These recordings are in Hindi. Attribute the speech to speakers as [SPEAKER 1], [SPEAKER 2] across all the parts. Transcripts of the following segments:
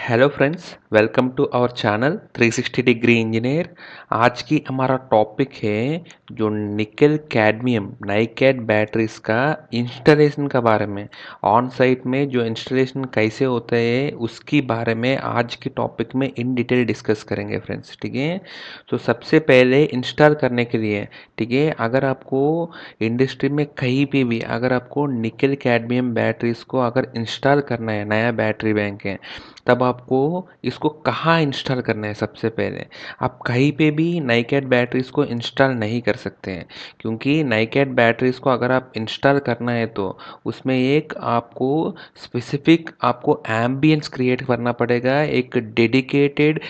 [SPEAKER 1] Hello friends, welcome to our channel 360 degree engineer. आज की हमारा टॉपिक है जो निकल कैडमियम नाइकेड बैटरीज का इंस्टॉलेशन के बारे में। ऑन साइट में जो इंस्टॉलेशन कैसे होता है उसकी बारे में आज के टॉपिक में इन डिटेल डिस्कस करेंगे फ्रेंड्स। ठीक है, तो सबसे पहले इंस्टॉल करने के लिए, ठीक है, अगर आपको इंडस्ट्री में कहीं पे भी अगर आपको निकल कैडमियम बैटरीज को अगर इंस्टॉल करना है, नया बैटरी बैंक है, तब आपको इसको कहाँ इंस्टॉल करना है। सबसे पहले आप कहीं पे भी नाइकेड बैटरीज को इंस्टॉल नहीं कर सकते हैं, क्योंकि नाइकेड बैटरीज को अगर आप इंस्टॉल करना है तो उसमें एक आपको स्पेसिफिक आपको एम्बियंस क्रिएट करना पड़ेगा, एक डेडिकेटेड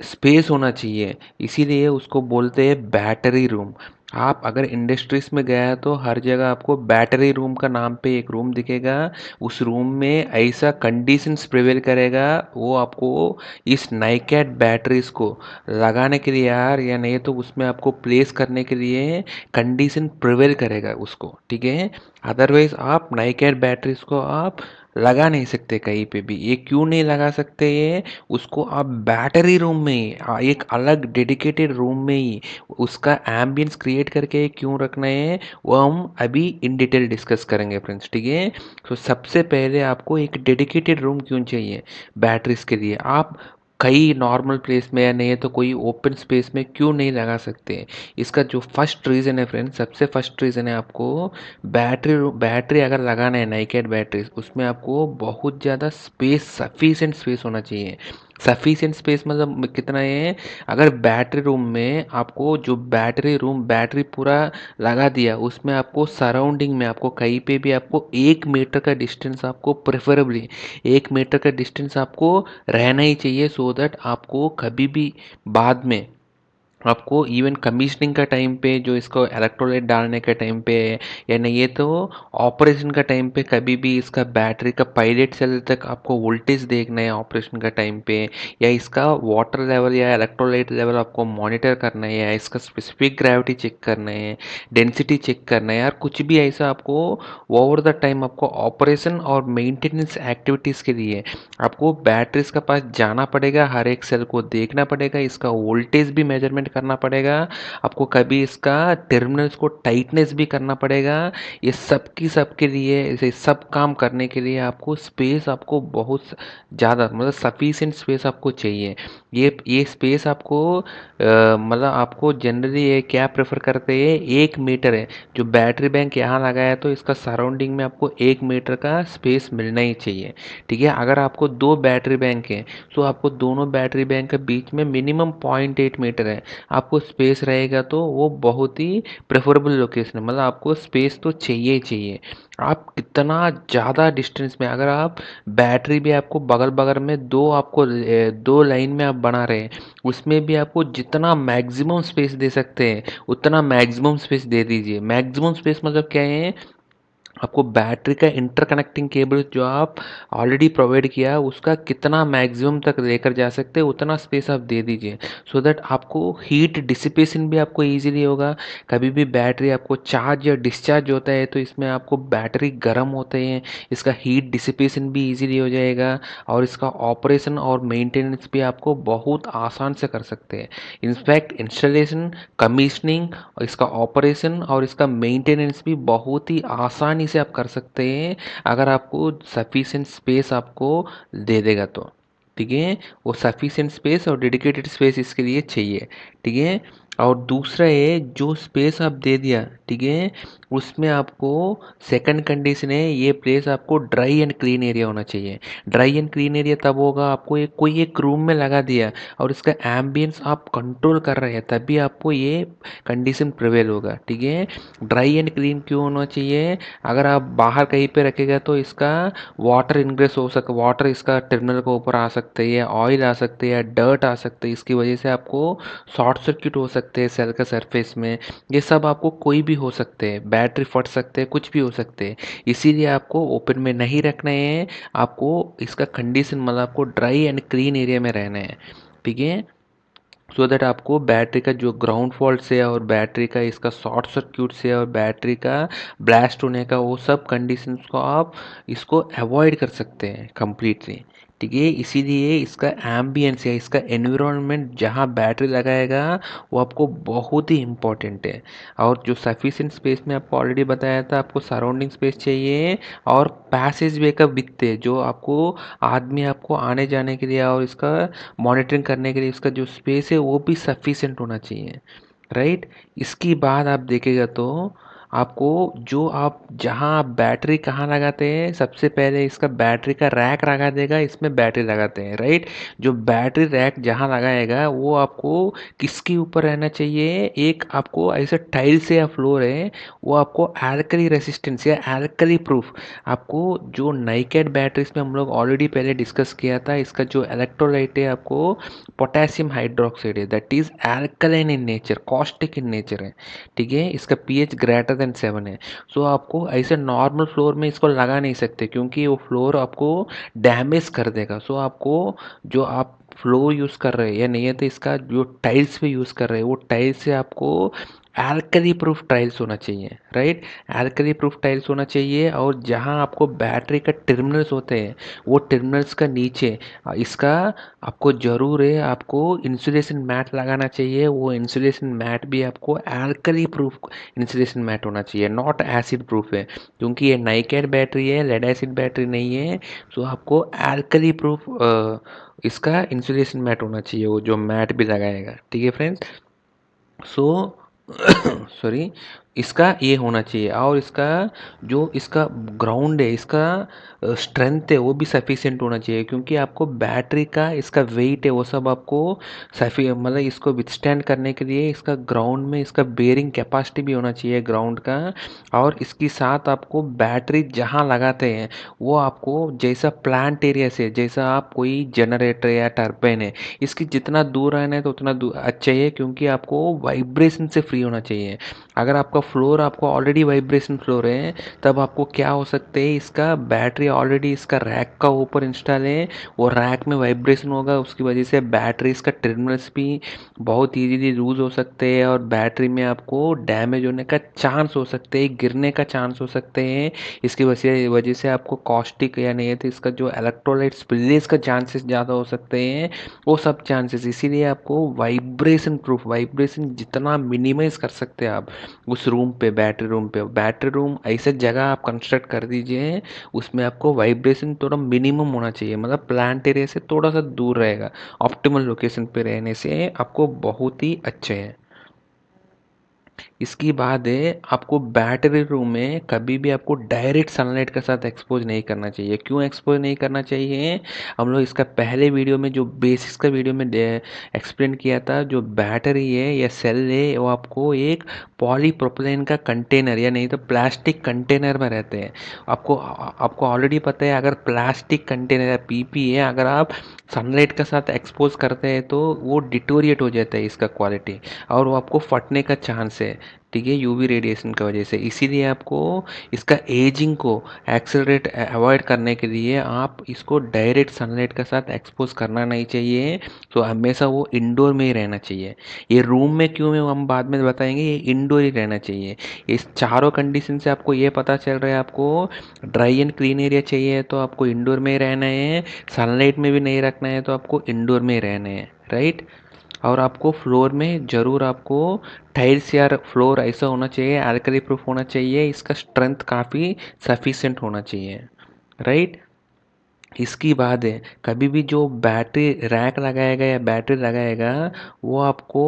[SPEAKER 1] स्पेस होना चाहिए। इसीलिए उसको बोलते हैं बैटरी रूम। आप अगर इंडस्ट्रीज में गया है तो हर जगह आपको बैटरी रूम का नाम पे एक रूम दिखेगा। उस रूम में ऐसा कंडीशंस प्रिवेल करेगा, वो आपको इस नाइकेड बैटरीज को लगाने के लिए यार, या नहीं तो उसमें आपको प्लेस करने के लिए कंडीशन प्रिवेल करेगा उसको। ठीक है, अदरवाइज आप नाइकेड बैटरीज को आप लगा नहीं सकते कहीं पे भी। ये क्यों नहीं लगा सकते, ये उसको आप बैटरी रूम में ही एक अलग डेडिकेटेड रूम में ही उसका एम्बियंस क्रिएट करके क्यों रखना है, वो हम अभी इन डिटेल डिस्कस करेंगे फ्रेंड्स। ठीक है, तो सबसे पहले आपको एक डेडिकेटेड रूम क्यों चाहिए बैटरीज के लिए। आप कई नॉर्मल प्लेस में या नहीं तो कोई ओपन स्पेस में क्यों नहीं लगा सकते। इसका जो फर्स्ट रीज़न है फ्रेंड्स, सबसे फर्स्ट रीज़न है आपको बैटरी अगर लगाना है नाइकेड बैटरीज, उसमें आपको बहुत ज़्यादा स्पेस, सफिशिएंट स्पेस होना चाहिए। सफिशिएंट स्पेस मतलब कितना है, अगर बैटरी रूम में आपको जो बैटरी रूम बैटरी पूरा लगा दिया, उसमें आपको सराउंडिंग में आपको कहीं पे भी आपको 1 मीटर का डिस्टेंस, आपको प्रेफरेबली 1 मीटर का डिस्टेंस आपको रहना ही चाहिए, सो दैट आपको कभी भी बाद में आपको इवन कमीशनिंग का टाइम पे जो इसको इलेक्ट्रोलाइट डालने के टाइम पे, या नहीं ये तो ऑपरेशन का टाइम पे, कभी भी इसका बैटरी का पायलट सेल तक आपको वोल्टेज देखना है ऑपरेशन का टाइम पे, या इसका वाटर लेवल या इलेक्ट्रोलाइट लेवल आपको मॉनिटर करना है, या इसका स्पेसिफिक ग्रेविटी चेक करना है, डेंसिटी चेक करना है, यार कुछ भी ऐसा आपको ओवर द टाइम आपको ऑपरेशन और मेंटेनेंस एक्टिविटीज़ के लिए आपको बैटरीज के पास जाना पड़ेगा, हर एक सेल को देखना पड़ेगा, इसका वोल्टेज भी मेजरमेंट करना पड़ेगा, आपको कभी इसका टर्मिनल्स को टाइटनेस भी करना पड़ेगा। ये सब की सब के लिए, इसे सब काम करने के लिए आपको स्पेस, आपको बहुत ज़्यादा मतलब सफिशिएंट स्पेस आपको चाहिए। ये स्पेस आपको मतलब आपको जनरली ये क्या प्रेफर करते हैं, 1 मीटर है जो बैटरी बैंक यहाँ लगाया, तो इसका सराउंडिंग में आपको 1 मीटर का स्पेस मिलना ही चाहिए। ठीक है, अगर आपको दो बैटरी बैंक हैं तो आपको दोनों बैटरी बैंक के बीच में मिनिमम 0.8 मीटर है आपको स्पेस रहेगा, तो वो बहुत ही प्रेफरेबल लोकेशन है। मतलब आपको स्पेस तो चाहिए ही चाहिए। आप कितना ज़्यादा डिस्टेंस में, अगर आप बैटरी भी आपको बगल बगल में दो आपको दो लाइन में आप बना रहे हैं, उसमें भी आपको जितना मैक्सिमम स्पेस दे सकते हैं उतना मैक्सिमम स्पेस दे दीजिए। मैक्सिमम स्पेस मतलब क्या है, आपको बैटरी का इंटरकनेक्टिंग केबल जो आप ऑलरेडी प्रोवाइड किया है उसका कितना मैक्सिमम तक लेकर जा सकते हैं उतना स्पेस आप दे दीजिए, सो दैट आपको हीट डिसिपेशन भी आपको इजीली होगा। कभी भी बैटरी आपको चार्ज या डिस्चार्ज होता है तो इसमें आपको बैटरी गर्म होते हैं, इसका हीट डिसिपेशन भी इजीली हो जाएगा, और इसका ऑपरेशन और मेंटेनेंस भी आपको बहुत आसान से कर सकते हैं। इनफैक्ट इंस्टॉलेशन, कमीशनिंग और इसका ऑपरेशन और इसका मेंटेनेंस भी बहुत ही आसानी से आप कर सकते हैं, अगर आपको सफिशिएंट स्पेस आपको दे देगा तो। ठीक है, वो सफिशिएंट स्पेस और डेडिकेटेड स्पेस इसके लिए चाहिए। ठीक है, और दूसरा है जो स्पेस आप दे दिया, ठीक है, उसमें आपको सेकंड कंडीशन है, ये प्लेस आपको ड्राई एंड क्लीन एरिया होना चाहिए। ड्राई एंड क्लीन एरिया तब होगा आपको एक कोई एक रूम में लगा दिया और इसका एम्बियंस आप कंट्रोल कर रहे हैं, तभी आपको ये कंडीशन प्रिवेल होगा। ठीक है, ड्राई एंड क्लीन क्यों होना चाहिए, अगर आप बाहर कहीं पे रखेगा तो इसका वाटर इनग्रेस हो सक वाटर इसका टर्मिनल के ऊपर आ सकते हैं, या ऑयल आ सकते हैं, या डर्ट आ सकते हैं, इसकी वजह से आपको शॉर्ट सर्किट हो सकते हैं सेल का सरफेस में। ये सब आपको कोई भी हो सकते हैं, बैटरी फट सकते हैं, कुछ भी हो सकते हैं। इसीलिए आपको ओपन में नहीं रखना है, आपको इसका कंडीशन मतलब आपको ड्राई एंड क्लीन एरिया में रहना है। ठीक है, सो दैट आपको बैटरी का जो ग्राउंड फॉल्ट से और बैटरी का इसका शॉर्ट सर्क्यूट से और बैटरी का ब्लास्ट होने का वो सब कंडीशंस को आप इसको अवॉइड कर सकते हैं कम्प्लीटली। ठीक है। इसीलिए इसका एम्बियंस या इसका एनवायरनमेंट जहाँ बैटरी लगाएगा वो आपको बहुत ही इम्पोर्टेंट है। और जो सफिशिएंट स्पेस में आपको ऑलरेडी बताया था, आपको सराउंडिंग स्पेस चाहिए और पैसेज वे का विड्थ है जो आपको आदमी आपको आने जाने के लिए और इसका मॉनिटरिंग करने के लिए इसका जो स्पेस है वो भी सफिशिएंट होना चाहिए, राइट। इसकी बाद आप देखेगा तो आपको जो आप जहाँ आप बैटरी कहाँ लगाते हैं, सबसे पहले इसका बैटरी का रैक लगा देगा, इसमें बैटरी लगाते हैं, राइट। जो बैटरी रैक जहाँ लगाएगा वो आपको किसके ऊपर रहना चाहिए, एक आपको ऐसा टाइल्स या फ्लोर है वो आपको एल्कली रेसिस्टेंस या एल्कली प्रूफ। आपको जो नाइकेड बैटरीज में हम लोग ऑलरेडी पहले डिस्कस किया था, इसका जो इलेक्ट्रोलाइट है आपको पोटेशियम हाइड्रोक्साइड है, that is alkaline in nature, caustic in nature है, ठीक है। इसका पीएच ग्रेटर देन 7 है। सो आपको ऐसे नॉर्मल फ्लोर में इसको लगा नहीं सकते क्योंकि वो फ्लोर आपको डैमेज कर देगा। सो आपको जो आप फ्लोर यूज़ कर रहे हैं या नहीं है तो इसका जो टाइल्स पे यूज़ कर रहे हैं वो टाइल्स से आपको एल्कली प्रूफ टाइल्स होना चाहिए, राइट। एल्कली प्रूफ टाइल्स होना चाहिए। और जहाँ आपको बैटरी का टर्मिनल्स होते हैं वो टर्मिनल्स का नीचे इसका आपको ज़रूर है आपको इंसुलेशन मैट लगाना चाहिए। वो इंसुलेशन मैट भी आपको एल्कली प्रूफ इंसुलेशन मैट होना चाहिए, नॉट एसिड प्रूफ है क्योंकि ये नाइकेड बैटरी है, लेड एसिड बैटरी नहीं है। सो आपको एल्कली प्रूफ इसका इंसुलेशन मैट होना चाहिए, वो जो मैट भी लगाएगा, ठीक है फ्रेंड्स। सो सॉरी, इसका ये होना चाहिए। और इसका जो इसका ग्राउंड है, इसका स्ट्रेंथ है वो भी सफिशिएंट होना चाहिए क्योंकि आपको बैटरी का इसका वेट है वो सब आपको सफी मतलब इसको विथस्टैंड करने के लिए इसका ग्राउंड में इसका बेयरिंग कैपेसिटी भी होना चाहिए ग्राउंड का। और इसके साथ आपको बैटरी जहाँ लगाते हैं वो आपको जैसा प्लांट एरिया से, जैसा आप कोई जनरेटर या टर्बाइन है, इसकी जितना दूर रहना है तो उतना दूर अच्छा है क्योंकि आपको वाइब्रेशन से फ्री होना चाहिए। अगर आपका फ्लोर आपको ऑलरेडी वाइब्रेशन फ्लोर है तब आपको क्या हो सकते हैं, इसका बैटरी ऑलरेडी इसका रैक का ऊपर इंस्टॉल है, वो रैक में वाइब्रेशन होगा, उसकी वजह से बैटरी इसका टर्मिनल्स भी बहुत इजीली लूज हो सकते हैं और बैटरी में आपको डैमेज होने का चांस हो सकते हैं, गिरने का चांस हो सकते हैं। इसकी वजह से आपको कॉस्टिक या नहीं है तो इसका जो इलेक्ट्रोलाइट स्पिलेज का चांसेस ज़्यादा हो सकते हैं, वो सब चांसेस। इसीलिए आपको वाइब्रेशन प्रूफ, वाइब्रेशन जितना मिनिमाइज कर सकते हैं आप उस रूम पे, बैटरी रूम ऐसे जगह आप कंस्ट्रक्ट कर दीजिए उसमें आपको वाइब्रेशन थोड़ा मिनिमम होना चाहिए, मतलब प्लांट एरिया से थोड़ा सा दूर रहेगा। ऑप्टिमल लोकेशन पे रहने से आपको बहुत ही अच्छे है। इसकी बात है आपको बैटरी रूम में कभी भी आपको डायरेक्ट सनलाइट के साथ एक्सपोज नहीं करना चाहिए। क्यों एक्सपोज नहीं करना चाहिए, हम लोग इसका पहले वीडियो में जो बेसिक्स का वीडियो में एक्सप्लेन किया था। जो बैटरी है या सेल है वो आपको एक पॉलीप्रोपिलीन का कंटेनर या नहीं तो प्लास्टिक कंटेनर में रहते हैं। आपको आपको ऑलरेडी पता है अगर प्लास्टिक कंटेनर या पीपी है अगर आप सनलाइट के साथ एक्सपोज करते हैं तो वो डिटोरिएट हो जाता है इसका क्वालिटी और वो आपको फटने का चांस है, ठीक है, यूवी रेडिएशन की वजह से। इसीलिए आपको इसका एजिंग को एक्सेलरेट अवॉइड करने के लिए आप इसको डायरेक्ट सनलाइट के साथ एक्सपोज करना नहीं चाहिए। तो हमेशा वो इंडोर में ही रहना चाहिए। ये रूम में क्यों है वो हम बाद में बताएंगे, ये इंडोर ही रहना चाहिए। इस चारों कंडीशन से आपको ये पता चल रहा है आपको ड्राई एंड क्लीन एरिया चाहिए तो आपको इंडोर में ही रहना है, सनलाइट में भी नहीं रखना है तो आपको इंडोर में ही रहना है, राइट। और आपको फ्लोर में ज़रूर आपको टाइल्स या फ्लोर ऐसा होना चाहिए, अल्कली प्रूफ होना चाहिए, इसका स्ट्रेंथ काफ़ी सफिशिएंट होना चाहिए, राइट। इसकी बात है कभी भी जो बैटरी रैक लगाएगा या बैटरी लगाएगा वो आपको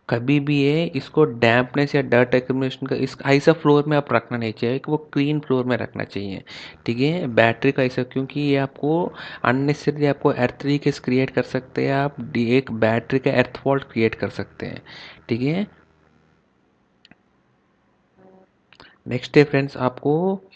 [SPEAKER 1] कभी भी है इसको डैम्पनेस या डर्ट एक्यूमुलेशन का इस ऐसा फ्लोर में आप रखना नहीं चाहिए कि वो क्लीन फ्लोर में रखना चाहिए, ठीक है। बैटरी का ऐसा क्योंकि ये आपको अननेसेसरी आपको अर्थ लीकेज क्रिएट कर सकते हैं, आप एक बैटरी का अर्थ फॉल्ट क्रिएट कर सकते हैं, ठीक है। नेक्स्ट है फ्रेंड्स आपको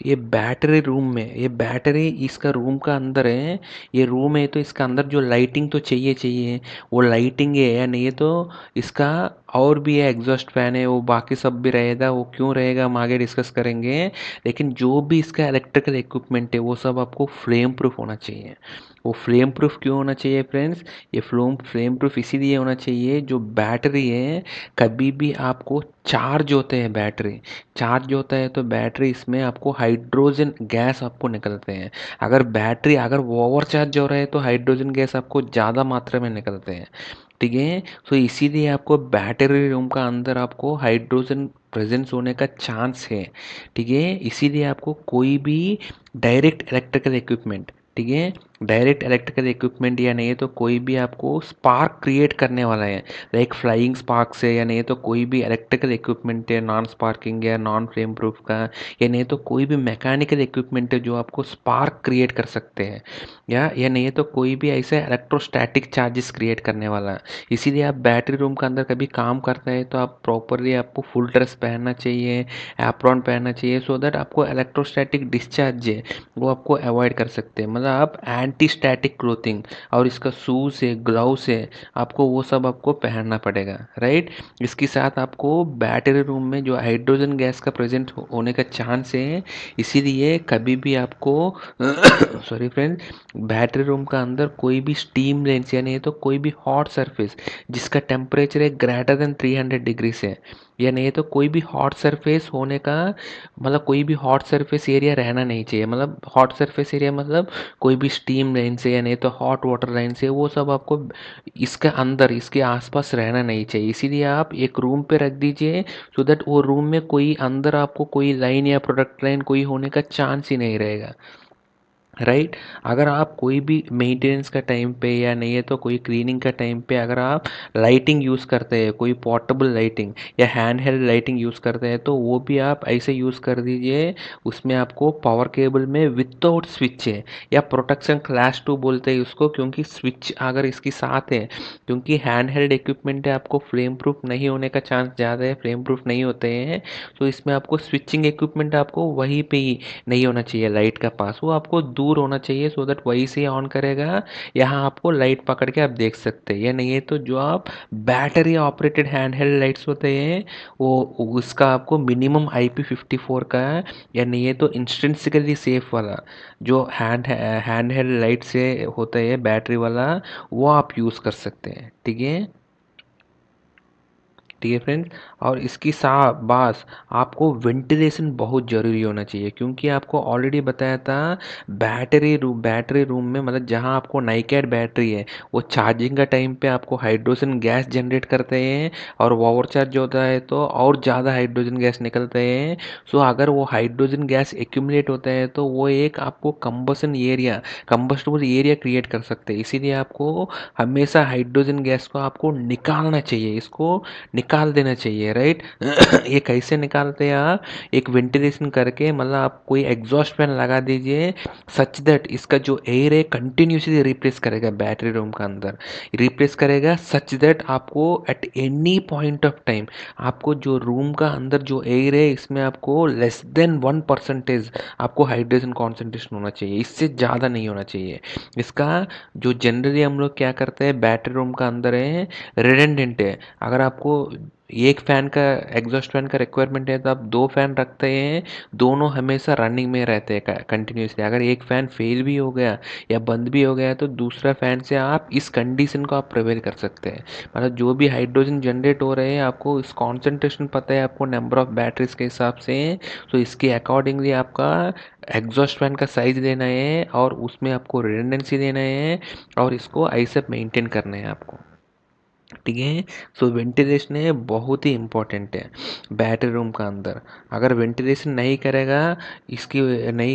[SPEAKER 1] ये बैटरी रूम में, ये बैटरी इसका रूम का अंदर है, ये रूम है तो इसका अंदर जो लाइटिंग तो चाहिए चाहिए, वो लाइटिंग है या नहीं है तो इसका और भी है, एग्जॉस्ट फैन है, वो बाकी सब भी रहेगा, वो क्यों रहेगा हम आगे डिस्कस करेंगे। लेकिन जो भी इसका इलेक्ट्रिकल इक्विपमेंट है वो सब आपको फ्लेम प्रूफ होना चाहिए। वो फ्लेम प्रूफ क्यों होना चाहिए फ्रेंड्स? ये फ्लेम प्रूफ इसीलिए होना चाहिए, जो बैटरी है कभी भी आपको चार्ज होते हैं, बैटरी चार्ज होता है तो बैटरी इसमें आपको हाइड्रोजन गैस आपको निकलते हैं। अगर बैटरी अगर ओवर चार्ज हो रहा है तो हाइड्रोजन गैस आपको ज़्यादा मात्रा में निकलते हैं, ठीक है। तो इसीलिए आपको बैटरी रूम का अंदर आपको हाइड्रोजन प्रेजेंस होने का चांस है, ठीक है। इसीलिए आपको कोई भी डायरेक्ट इलेक्ट्रिकल इक्विपमेंट, ठीक है, डायरेक्ट इलेक्ट्रिकल इक्विपमेंट या नहीं तो कोई भी आपको स्पार्क क्रिएट करने वाला है, लाइक फ्लाइंग स्पार्क से, या नहीं तो कोई भी इलेक्ट्रिकल इक्विपमेंट है नॉन स्पार्किंग या नॉन फ्लेम प्रूफ का, या नहीं तो कोई भी मैकेनिकल इक्विपमेंट है जो आपको स्पार्क क्रिएट कर सकते हैं, या नहीं तो कोई भी ऐसा इलेक्ट्रोस्टैटिक चार्जेस क्रिएट करने वाला है। इसीलिए आप बैटरी रूम के अंदर कभी काम करते हैं तो आप प्रॉपरली आपको फुल ड्रेस पहनना चाहिए, एप्रॉन पहनना चाहिए, सो दैट आपको इलेक्ट्रोस्टैटिक डिस्चार्ज है वो आपको अवॉइड कर सकते हैं। मतलब आप एंटी स्टैटिक क्लोथिंग और इसका शूज है, ग्लव्स है, आपको वो सब आपको पहनना पड़ेगा, राइट। इसके साथ आपको बैटरी रूम में जो हाइड्रोजन गैस का प्रेजेंट होने का चांस है, इसीलिए कभी भी आपको सॉरी फ्रेंड, बैटरी रूम का अंदर कोई भी स्टीम लेंस या नहीं तो कोई भी हॉट सरफेस जिसका टेम्परेचर है ग्रेटर देन 300 डिग्री से, या नहीं तो कोई भी हॉट सरफेस होने का, मतलब कोई भी हॉट सरफेस एरिया रहना नहीं चाहिए। मतलब हॉट सरफेस एरिया मतलब कोई भी स्टीम लाइन से या नहीं तो हॉट वाटर लाइन से, वो सब आपको इसके अंदर इसके आसपास रहना नहीं चाहिए। इसीलिए आप एक रूम पे रख दीजिए, सो दैट वो रूम में कोई अंदर आपको कोई लाइन या प्रोडक्ट लाइन कोई होने का चांस ही नहीं रहेगा, राइट। अगर आप कोई भी मेंटेनेंस का टाइम पे या नहीं है तो कोई क्लीनिंग का टाइम पे अगर आप लाइटिंग यूज़ करते हैं, कोई पोर्टेबल लाइटिंग या हैंड हेल्ड लाइटिंग यूज़ करते हैं, तो वो भी आप ऐसे यूज़ कर दीजिए, उसमें आपको पावर केबल में विदाउट स्विच है, या प्रोटेक्शन क्लास 2 बोलते हैं उसको, क्योंकि स्विच अगर इसके साथ है, क्योंकि हैंड हेल्ड इक्विपमेंट है, आपको फ्लेम प्रूफ नहीं होने का चांस ज़्यादा है, फ्लेम प्रूफ नहीं होते हैं। तो इसमें आपको स्विचिंग इक्विपमेंट आपको वहीं पे ही नहीं होना चाहिए, लाइट का पास वो आपको दूर होना चाहिए, सो दैट वही से ऑन करेगा। यहाँ आपको लाइट पकड़ के आप देख सकते हैं, या नहीं है तो जो आप battery operated hand held lights होते हैं वो उसका आपको मिनिमम IP54 का है, या नहीं है तो इंस्टेंसिकली सेफ वाला जो हैंड हेल्ड लाइट से होता है बैटरी वाला, वो आप यूज़ कर सकते हैं, ठीक है। ठीक है फ्रेंड्स। और इसकी सा बास आपको वेंटिलेशन बहुत ज़रूरी होना चाहिए, क्योंकि आपको ऑलरेडी बताया था बैटरी रूम में, मतलब जहाँ आपको नाइकेड बैटरी है वो चार्जिंग का टाइम पे आपको हाइड्रोजन गैस जनरेट करते हैं, और ओवर चार्ज होता है तो और ज़्यादा हाइड्रोजन गैस निकलते हैं। सो अगर वो हाइड्रोजन गैस एक्यूमुलेट होता है तो वो एक आपको कंबस्टेबल एरिया क्रिएट कर सकते हैं। इसीलिए आपको हमेशा हाइड्रोजन गैस को आपको निकालना चाहिए, इसको निकाल देना चाहिए, राइट। ये कैसे निकालते हैं आप? एक वेंटिलेशन करके, मतलब आप कोई एग्जॉस्ट फैन लगा दीजिए, सच दैट इसका जो एयर है कंटिन्यूसली रिप्लेस करेगा बैटरी रूम का अंदर, रिप्लेस करेगा, सच दैट आपको at any point of time आपको जो रूम का अंदर जो एयर है इसमें आपको लेस देन 1% आपको हाइड्रोजन कॉन्सेंट्रेशन होना चाहिए, इससे ज़्यादा नहीं होना चाहिए। इसका जो जनरली हम लोग क्या करते हैं बैटरी रूम का अंदर है, रिडंडेंट है। अगर आपको एक फ़ैन का एग्जॉस्ट फैन का रिक्वायरमेंट है तो आप 2 फ़ैन रखते हैं, दोनों हमेशा रनिंग में रहते हैं कंटिन्यूसली। अगर एक फ़ैन फेल भी हो गया या बंद भी हो गया तो दूसरा फ़ैन से आप इस कंडीशन को आप प्रिवेल कर सकते हैं। मतलब जो भी हाइड्रोजन जनरेट हो रहे हैं आपको इस कॉन्सेंट्रेशन पता है, आपको नंबर ऑफ़ बैटरीज के हिसाब से, तो इसके अकॉर्डिंगली आपका एग्जॉस्ट फैन का साइज़ लेना है और उसमें आपको रिडंडेंसी देना है, और इसको ऐसे मेंटेन करना है आपको, ठीक है। सो वेंटिलेशन है बहुत ही इम्पोर्टेंट है बैटरी रूम का अंदर। अगर वेंटिलेशन नहीं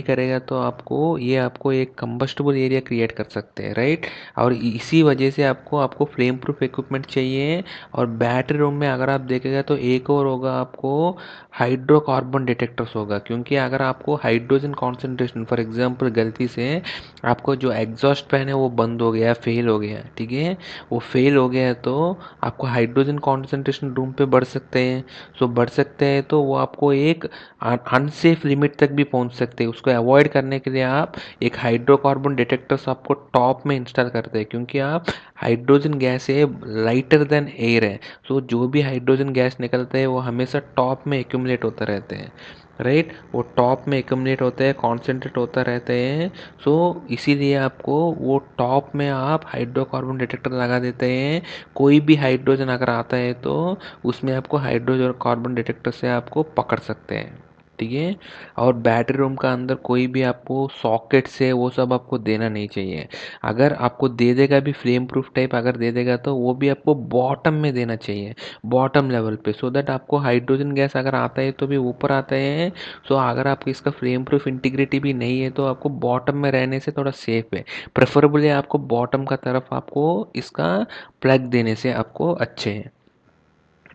[SPEAKER 1] करेगा तो आपको एक कंबस्टेबल एरिया क्रिएट कर सकते हैं, राइट। और इसी वजह से आपको फ्लेम प्रूफ इक्विपमेंट चाहिए। और बैटरी रूम में अगर आप देखेगा तो एक और होगा, आपको हाइड्रोकार्बन डिटेक्टर्स होगा, क्योंकि अगर आपको हाइड्रोजन कॉन्सेंट्रेशन फॉर एग्जांपल गलती से आपको जो एग्जॉस्ट फैन है वो बंद हो गया, फेल हो गया, ठीक है, वो फेल हो गया है तो आपको हाइड्रोजन कॉन्सेंट्रेशन रूम पे बढ़ सकते हैं। सो बढ़ सकते हैं तो वो आपको एक अनसेफ लिमिट तक भी पहुंच सकते हैं। उसको अवॉइड करने के लिए आप एक हाइड्रोकार्बन डिटेक्टर्स आपको टॉप में इंस्टॉल करते हैं, क्योंकि आप हाइड्रोजन गैस है लाइटर देन एयर है, सो जो भी हाइड्रोजन गैस निकलता है वो हमेशा टॉप में एक्यूमुलेट होता रहते हैं, राइट, वो टॉप में एक्यूमुलेट होते हैं, कॉन्सेंट्रेट होता रहते हैं। सो इसीलिए आपको वो टॉप में आप हाइड्रोकार्बन डिटेक्टर लगा देते हैं। कोई भी हाइड्रोजन अगर आता है तो उसमें आपको हाइड्रोजन कार्बन डिटेक्टर से आपको पकड़ सकते हैं, ठीक है। और बैटरी रूम का अंदर कोई भी आपको सॉकेट से वो सब आपको देना नहीं चाहिए। अगर आपको दे देगा भी फ्लेम प्रूफ टाइप अगर दे देगा तो वो भी आपको बॉटम में देना चाहिए, बॉटम लेवल पे, सो दैट आपको हाइड्रोजन गैस अगर आता है तो भी ऊपर आता है। सो अगर आपको इसका फ्लेम प्रूफ इंटीग्रिटी भी नहीं है तो आपको बॉटम में रहने से थोड़ा सेफ है। प्रेफरेबली आपको बॉटम का तरफ आपको इसका प्लग देने से आपको अच्छे है,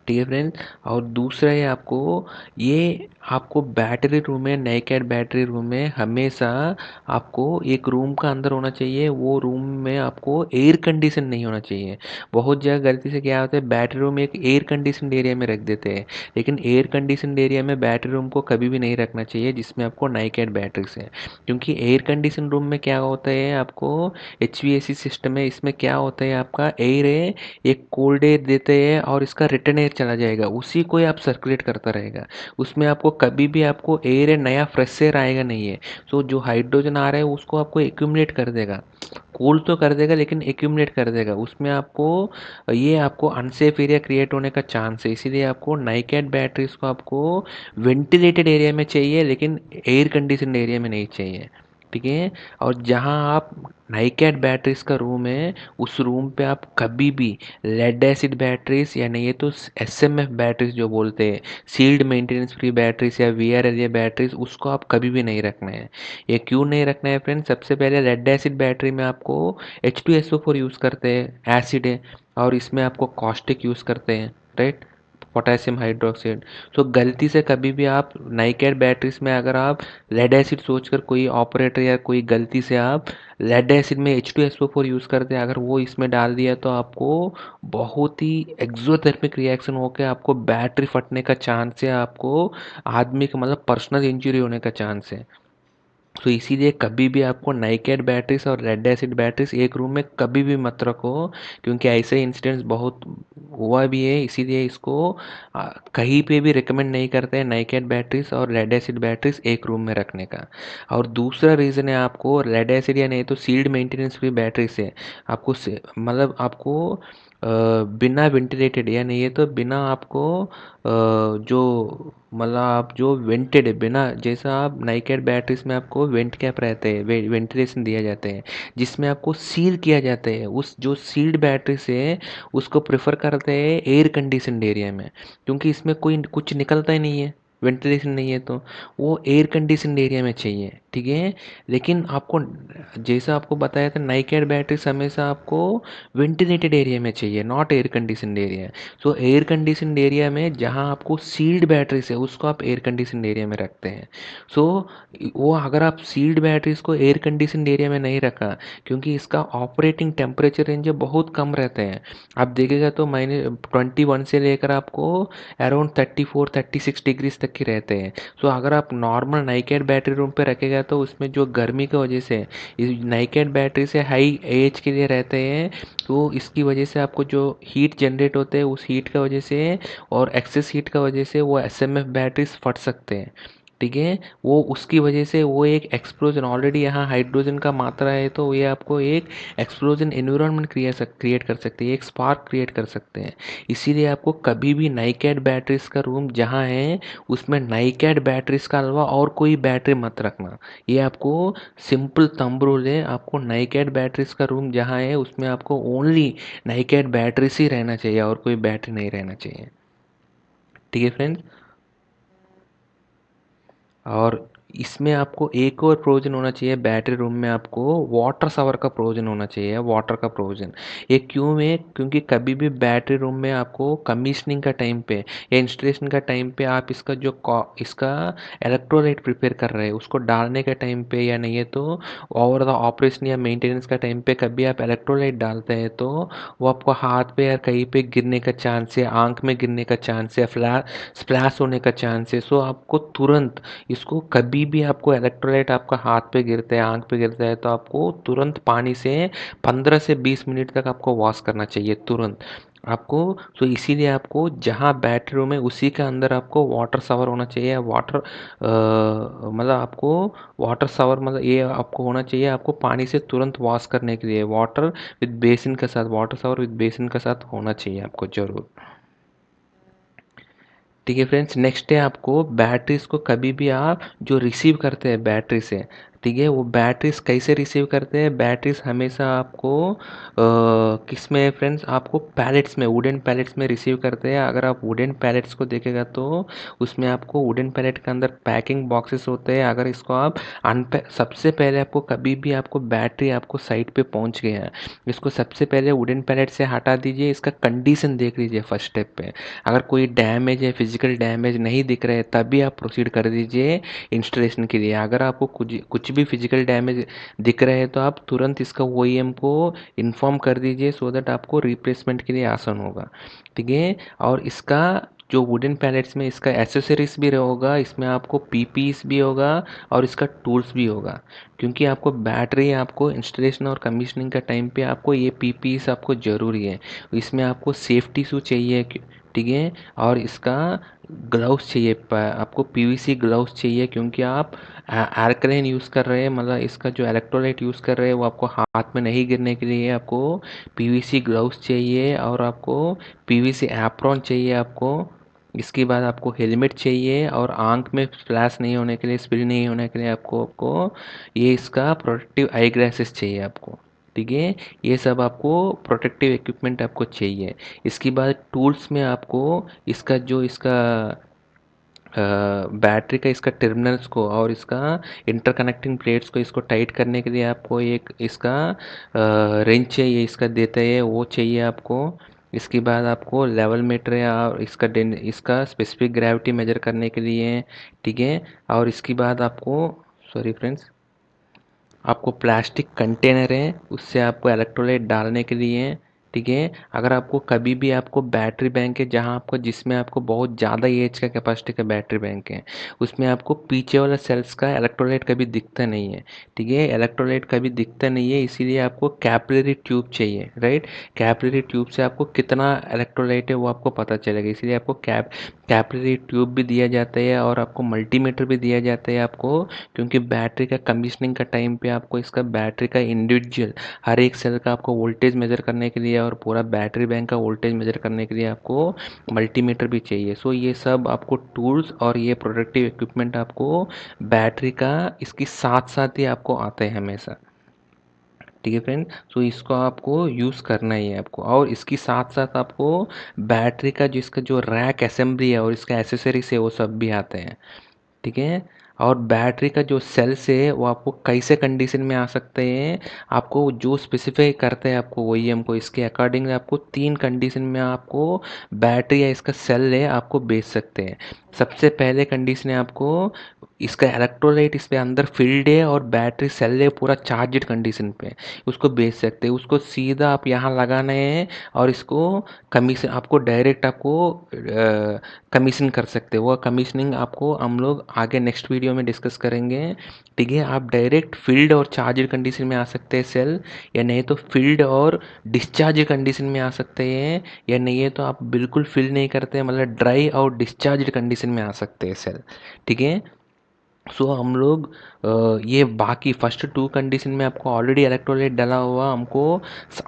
[SPEAKER 1] ठीक है फ्रेंड्स। और दूसरा है आपको, ये आपको बैटरी रूम में, नेकेड बैटरी रूम में हमेशा आपको एक रूम का अंदर होना चाहिए। वो रूम में आपको एयर कंडीशन नहीं होना चाहिए। बहुत जगह गलती से क्या होता है, बैटरी रूम एक एयर कंडीशन एरिया में रख देते हैं, लेकिन एयर कंडीशन एरिया में बैटरी रूम को कभी भी नहीं रखना चाहिए जिसमें आपको नाइकेड बैटरीज है। क्योंकि एयर कंडीशन रूम में क्या होता है, आपको HVAC सिस्टम है, इसमें क्या होता है, आपका एयर है, एक कोल्ड एयर देते हैं और इसका रिटर्न एयर चला जाएगा, उसी को ही आप सर्कुलेट करता रहेगा। उसमें आपको कभी भी आपको एयर है नया फ्रेश एयर आएगा नहीं है। सो जो हाइड्रोजन आ रहा है उसको आपको एक्यूमुलेट कर देगा, कूल तो कर देगा लेकिन एक्यूमुलेट कर देगा उसमें। आपको ये आपको अनसेफ एरिया क्रिएट होने का चांस है। इसीलिए आपको नाइकेड बैटरीज को आपको वेंटिलेटेड एरिया में चाहिए, लेकिन एयर कंडीशन एरिया में नहीं चाहिए, ठीक है। और जहाँ आप नाइकेड बैटरीज का रूम है उस रूम पे आप कभी भी लेड एसिड बैटरीज या नहीं है तो SMF बैटरीज जो बोलते हैं, सील्ड मेंटेनेंस फ्री बैटरीज या VRLA बैटरीज, उसको आप कभी भी नहीं रखना है। ये क्यों नहीं रखना है फ्रेंड्स, सबसे पहले लेड एसिड बैटरी में आपको H2SO4 यूज़ करते हैं, एसिड है, और इसमें आपको कॉस्टिक यूज़ करते हैं, राइट, पोटेशियम हाइड्रोक्साइड। तो गलती से कभी भी आप नाइकेड बैटरीज में अगर आप लेड एसिड सोचकर कोई ऑपरेटर या कोई गलती से आप लेड एसिड में H2SO4 यूज़ करते हैं, अगर वो इसमें डाल दिया तो आपको बहुत ही एक्सोथर्मिक रिएक्शन होकर आपको बैटरी फटने का चांस है, आपको आदमी का मतलब पर्सनल इंजरी होने का चांस है। तो इसीलिए कभी भी आपको नाइकेड बैटरीज और लेड एसिड बैटरीज एक रूम में कभी भी मत रखो, क्योंकि ऐसे इंसिडेंट्स बहुत हुआ भी है। इसीलिए इसको कहीं पे भी रिकमेंड नहीं करते हैं नाइकेड बैटरीज और लेड एसिड बैटरीज एक रूम में रखने का। और दूसरा रीज़न है, आपको लेड एसिड या नहीं तो सील्ड मेंटेनेंस फ्री बैटरी से आपको मतलब आपको बिना वेंटिलेटेड या नहीं है तो बिना आपको जो मतलब आप जो वेंटेड है, बिना जैसा आप नाइकेड बैटरीज में आपको वेंट कैप रहते हैं, वेंटिलेशन दिया जाते हैं, जिसमें आपको सील किया जाता है, उस जो सील्ड बैटरी से उसको प्रेफर करते हैं एयर कंडीशन एरिया में, क्योंकि इसमें कोई कुछ निकलता ही नहीं है, वेंटिलेशन नहीं है, तो वो एयर कंडीशन एरिया में चाहिए, ठीक है। लेकिन आपको जैसा आपको बताया था, नाइकेड बैटरीज हमेशा आपको वेंटिलेटेड एरिया में चाहिए, not air condition area. So air condition area में जहाँ आपको सील्ड बैटरीज है उसको आप एयर कंडीशन एरिया में रखते हैं। सो वो अगर आप सील्ड बैटरीज को एयर कंडीशन एरिया में नहीं रखा, क्योंकि इसका ऑपरेटिंग टेम्परेचर रेंज बहुत कम रहते हैं। आप देखेगा तो -21 से लेकर आपको अराउंड 34-36 डिग्रीज तक की रहते हैं। सो अगर आप नॉर्मल नाइकेड बैटरी रूम पे रखेगा तो उसमें जो गर्मी की वजह से इस नाइकेड बैटरी से हाई एज के लिए रहते हैं, तो इसकी वजह से आपको जो हीट जनरेट होते हैं उस हीट का वजह से और एक्सेस हीट का वजह से वो SMF बैटरीज फट सकते हैं, ठीक है। वो उसकी वजह से वो एक एक्सप्लोजन, ऑलरेडी यहाँ हाइड्रोजन का मात्रा है तो ये आपको एक एक्सप्लोजन एनवायरनमेंट क्रिएट कर सकते हैं, एक स्पार्क क्रिएट कर सकते हैं। इसीलिए आपको कभी भी नाइकेड बैटरीज का रूम जहाँ है उसमें नाइकेड बैटरीज का अलावा और कोई बैटरी मत रखना। ये आपको सिंपल थंब रूल है, आपको नाइकेड बैटरीज का रूम जहाँ है उसमें आपको ओनली नाइकेड बैटरीज ही रहना चाहिए और कोई बैटरी नहीं रहना चाहिए, ठीक है फ्रेंड्स। और इसमें आपको एक और प्रोविज़न होना चाहिए, बैटरी रूम में आपको वाटर शावर का प्रोविज़न होना चाहिए, वाटर का प्रोविज़न। ये क्यों है, क्योंकि कभी भी बैटरी रूम में आपको कमीशनिंग का टाइम पे या इंस्टॉलेशन का टाइम पे आप इसका जो इसका इलेक्ट्रोलाइट प्रिपेयर कर रहे हैं उसको डालने के टाइम पे या नहीं है तो ओवर द ऑपरेशन या मेंटेनेंस का टाइम पे कभी आप इलेक्ट्रोलाइट डालते हैं तो वो आपको हाथ पे या कहीं पे गिरने का चांस है, आँख में गिरने का चांस है, स्प्लैश होने का चांस है। सो आपको तुरंत इसको कभी कभी भी आपको इलेक्ट्रोलाइट आपका हाथ पे गिरता है, आँख पे गिरता है, तो आपको तुरंत पानी से 15 से 20 मिनट तक आपको वॉश करना चाहिए तुरंत आपको। तो इसीलिए आपको जहाँ बैटरी रूम है उसी के अंदर आपको वाटर शावर होना चाहिए। वाटर मतलब आपको वाटर शावर मतलब ये आपको होना चाहिए, आपको पानी से तुरंत वॉश करने के लिए वाटर विद बेसिन के साथ, वाटर शावर विद बेसिन के साथ होना चाहिए आपको ज़रूर। ठीक है फ्रेंड्स, नेक्स्ट है आपको बैटरीज को कभी भी आप जो रिसीव करते हैं बैटरी से, ठीक है, वो बैटरीज कैसे रिसीव करते हैं। बैटरीज हमेशा आपको किस में फ्रेंड्स, आपको पैलेट्स में, वुडन पैलेट्स में रिसीव करते हैं। अगर आप वुडन पैलेट्स को देखेगा तो उसमें आपको वुडन पैलेट के अंदर पैकिंग बॉक्सेस होते हैं। अगर इसको आप सबसे पहले आपको कभी भी आपको बैटरी आपको साइट पे पहुंच गया है, इसको सबसे पहले वुडन पैलेट से हटा दीजिए, इसका कंडीशन देख लीजिए फर्स्ट स्टेप पे। अगर कोई डैमेज है, फिजिकल डैमेज नहीं दिख रहे, तभी आप प्रोसीड कर दीजिए इंस्टॉलेशन के लिए। अगर आपको कुछ कुछ भी फिजिकल डैमेज दिख रहे हैं तो आप तुरंत इसका ओईएम को इन्फॉर्म कर दीजिए, सो दैट आपको रिप्लेसमेंट के लिए आसान होगा, ठीक है। और इसका जो वुडन पैलेट्स में इसका एसेसरीज भी होगा, इसमें आपको पीपीस भी होगा और इसका टूल्स भी होगा, क्योंकि आपको बैटरी आपको इंस्टॉलेशन और कमीशनिंग का टाइम पे आपको ये पीपीस आपको ज़रूरी है। इसमें आपको सेफ्टी शू चाहिए, ठीक है, और इसका ग्लव्स चाहिए, आपको पीवीसी ग्लव्स चाहिए, क्योंकि आप एल्कलाइन यूज़ कर रहे हैं, मतलब इसका जो इलेक्ट्रोलाइट यूज़ कर रहे हैं वो आपको हाथ में नहीं गिरने के लिए आपको पीवीसी ग्लव्स चाहिए, और आपको पीवीसी एप्रॉन चाहिए आपको। इसके बाद आपको हेलमेट चाहिए, और आंख में फ्लैश नहीं होने के लिए, स्पिल नहीं होने के लिए आपको ये इसका प्रोटेक्टिव आई ग्लासेस चाहिए आपको, ठीक है। ये सब आपको प्रोटेक्टिव इक्विपमेंट आपको चाहिए। इसके बाद टूल्स में आपको इसका जो इसका बैटरी का इसका टर्मिनल्स को और इसका इंटरकनेक्टिंग प्लेट्स को इसको टाइट करने के लिए आपको एक इसका रेंच चाहिए, इसका देते हैं वो चाहिए आपको। इसके बाद आपको लेवल मीटर या इसका स्पेसिफिक ग्रेविटी मेजर करने के लिए, ठीक है। और इसके बाद आपको, सॉरी फ्रेंड्स, आपको प्लास्टिक कंटेनर है, उससे आपको इलेक्ट्रोलाइट डालने के लिए, ठीक है। अगर आपको कभी भी आपको बैटरी बैंक है जहां आपको, जिसमें आपको बहुत ज़्यादा एच का कैपेसिटी का बैटरी बैंक है, उसमें आपको पीछे वाला सेल्स का इलेक्ट्रोलाइट कभी दिखता नहीं है, ठीक है। इलेक्ट्रोलाइट कभी दिखता नहीं है, इसीलिए आपको कैपिलरी ट्यूब चाहिए, राइट। कैपिलरी ट्यूब से आपको कितना इलेक्ट्रोलाइट है वो आपको पता चलेगा, इसीलिए आपको कैपिलरी ट्यूब भी दिया जाता है, और आपको मल्टीमीटर भी दिया जाता है आपको, क्योंकि बैटरी का कमीशनिंग का टाइम पे आपको इसका बैटरी का इंडिविजुअल हर एक सेल का आपको वोल्टेज मेजर करने के लिए, और पूरा बैटरी बैंक का वोल्टेज मेजर करने के लिए आपको मल्टीमीटर भी चाहिए। सो ये सब आपको टूल्स और ये प्रोडक्टिव इक्विपमेंट आपको बैटरी का इसके साथ साथ ही आपको आता है हमेशा, ठीक है फ्रेंड। सो इसको आपको यूज़ करना ही है आपको, और इसके साथ साथ आपको बैटरी का जो इसका जो रैक असेंबली है और इसका एसेसरीज है वो सब भी आते हैं, ठीक है। और बैटरी का जो सेल्स है वो आपको कैसे कंडीशन में आ सकते हैं, आपको जो स्पेसिफाई करते हैं आपको ओईएम को, इसके अकॉर्डिंग आपको 3 कंडीशन में आपको बैटरी या इसका सेल है आपको बेच सकते हैं। सबसे पहले कंडीशन है आपको इसका इलेक्ट्रोलाइट इस पे अंदर फील्ड है और बैटरी सेल है पूरा चार्जड कंडीशन पे, उसको बेच सकते हैं। उसको सीधा आप यहाँ लगाना है और इसको कमीशन आपको डायरेक्ट आपको कमीशन कर सकते हो। वो कमीशनिंग आपको हम लोग आगे नेक्स्ट वीडियो में डिस्कस करेंगे, ठीक है। आप डायरेक्ट फील्ड और चार्ज कंडीशन में आ सकते हैं सेल, या नहीं तो फील्ड और डिस्चार्ज कंडीशन में आ सकते हैं, या नहीं है तो आप बिल्कुल फिल नहीं करते हैं, मतलब ड्राई और डिस्चार्ज कंडीशन में आ सकते हैं सेल, ठीक है। सो हम लोग ये बाकी फर्स्ट 2 कंडीशन में आपको ऑलरेडी इलेक्ट्रोलाइट डाला हुआ, हमको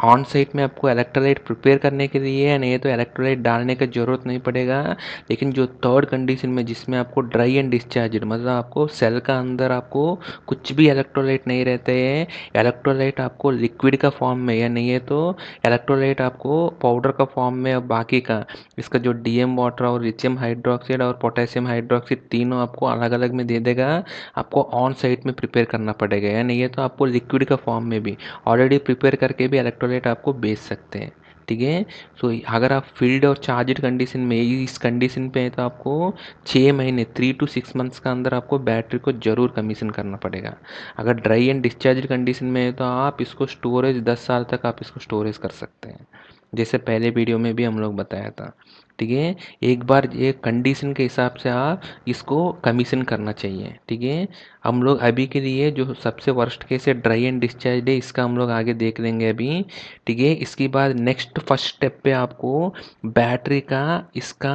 [SPEAKER 1] ऑन साइट में आपको इलेक्ट्रोलाइट प्रिपेयर करने के लिए, नहीं तो इलेक्ट्रोलाइट डालने का ज़रूरत नहीं पड़ेगा। लेकिन जो थर्ड कंडीशन में जिसमें आपको ड्राई एंड डिस्चार्ज, मतलब आपको सेल का अंदर आपको कुछ भी इलेक्ट्रोलाइट नहीं रहते हैं, इलेक्ट्रोलाइट आपको लिक्विड का फॉर्म में, या नहीं है तो इलेक्ट्रोलाइट आपको पाउडर का फॉर्म में, और बाकी का इसका जो डीएम वाटर और लिथियम हाइड्रोक्साइड और पोटेशियम हाइड्रोक्साइड तीनों आपको अलग अलग में दे देगा, आपको ऑन साइट में प्रिपेयर करना पड़ेगा, या नहीं है तो आपको लिक्विड का फॉर्म में भी ऑलरेडी प्रिपेयर करके भी इलेक्ट्रोलाइट आपको बेच सकते हैं, ठीक है। सो अगर आप फील्ड और चार्जड कंडीशन में इस कंडीशन पे है तो आपको 6 महीने 3 to 6 मंथ्स का अंदर आपको बैटरी को ज़रूर कमीशन करना पड़ेगा। अगर ड्राई एंड डिस्चार्ज कंडीशन में है तो आप इसको स्टोरेज 10 साल तक आप इसको स्टोरेज कर सकते हैं। जैसे पहले वीडियो में भी हम लोग बताया था। ठीक है, एक बार ये कंडीशन के हिसाब से आप इसको कमीशन करना चाहिए। ठीक है, हम लोग अभी के लिए जो सबसे वर्स्ट केस है ड्राई एंड डिस्चार्ज है, इसका हम लोग आगे देख लेंगे अभी। ठीक है, इसके बाद नेक्स्ट फर्स्ट स्टेप पे आपको बैटरी का इसका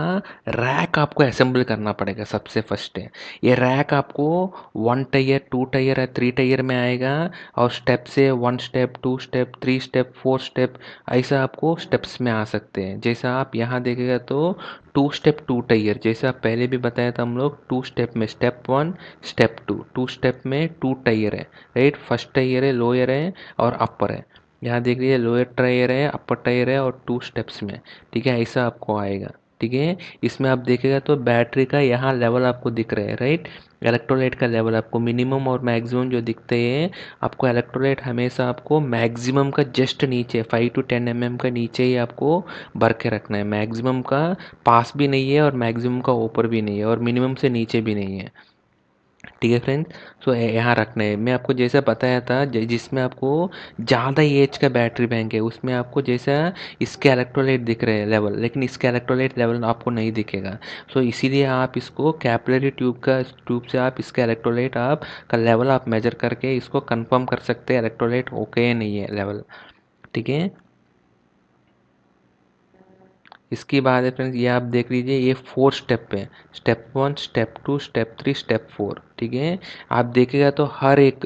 [SPEAKER 1] रैक आपको असेंबल करना पड़ेगा। सबसे फर्स्ट है ये रैक आपको 1 टायर 2 टायर या 3 टायर में आएगा, और स्टेप से 1 स्टेप 2 स्टेप 3 स्टेप 4 स्टेप ऐसा आपको स्टेप्स में आ सकते हैं। जैसा आप यहाँ देखेगा तो 2 स्टेप 2 टायर, जैसे आप पहले भी बताया था हम लोग 2 स्टेप में स्टेप 1 स्टेप 2, 2 स्टेप में 2 टायर है। राइट, फर्स्ट टायर है, लोअर है और अपर है। यहाँ देख लीजिए लोअर टायर है, अपर टायर है और 2 स्टेप्स में। ठीक है, ऐसा आपको आएगा। ठीक है, इसमें आप देखेगा तो बैटरी का यहाँ लेवल आपको दिख रहा है। राइट, इलेक्ट्रोलाइट का लेवल आपको मिनिमम और मैक्सिमम जो दिखते हैं, आपको इलेक्ट्रोलाइट हमेशा आपको मैक्सिमम का जस्ट नीचे 5 to 10 mm का नीचे ही आपको भर के रखना है। मैक्सिमम का पास भी नहीं है और मैक्सिमम का ऊपर भी नहीं है और मिनिमम से नीचे भी नहीं है। ठीक है फ्रेंड्स, सो यहाँ रखना है। मैं आपको जैसा बताया था जिसमें आपको ज़्यादा एज का बैटरी बैंक है उसमें आपको जैसा इसके इलेक्ट्रोलाइट दिख रहे हैं लेवल, लेकिन इसके इलेक्ट्रोलाइट लेवल आपको नहीं दिखेगा। सो इसीलिए आप इसको कैपिलरी ट्यूब से आप इसका इलेक्ट्रोलाइट आप का लेवल आप मेजर करके इसको कंफर्म कर सकते हैं इलेक्ट्रोलाइट ओके है नहीं है लेवल। ठीक है, इसके बाद है फ्रेंड्स ये आप देख लीजिए ये 4 स्टेप पे, स्टेप 1 स्टेप 2 स्टेप 3 स्टेप 4। ठीक है, आप देखेगा तो हर एक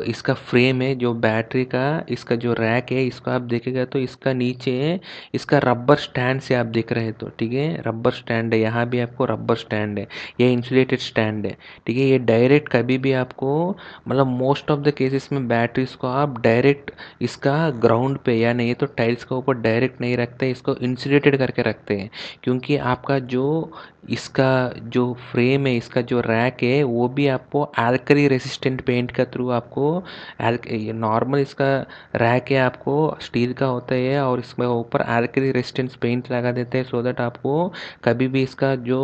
[SPEAKER 1] इसका फ्रेम है जो बैटरी का, इसका जो रैक है इसको आप देखेगा तो इसका नीचे इसका रबर स्टैंड से आप देख रहे हैं तो ठीक है, रबर स्टैंड है, यहाँ भी आपको रबर स्टैंड है, ये इंसुलेटेड स्टैंड है। ठीक है, ये डायरेक्ट कभी भी आपको मतलब मोस्ट ऑफ द केसेस में बैटरीज को आप डायरेक्ट इसका ग्राउंड पे या नहीं तो टाइल्स के ऊपर डायरेक्ट नहीं रखते, इसको इंसुलेटेड करके रखते हैं। क्योंकि आपका जो इसका जो फ्रेम है, इसका जो रैक है वो भी आपको अल्कली रेसिस्टेंट पेंट का थ्रू आपको नॉर्मल इसका रैक है आपको स्टील का होता है और इसमें ऊपर अल्कली रेसिस्टेंट पेंट लगा देते हैं, सो दैट आपको कभी भी इसका जो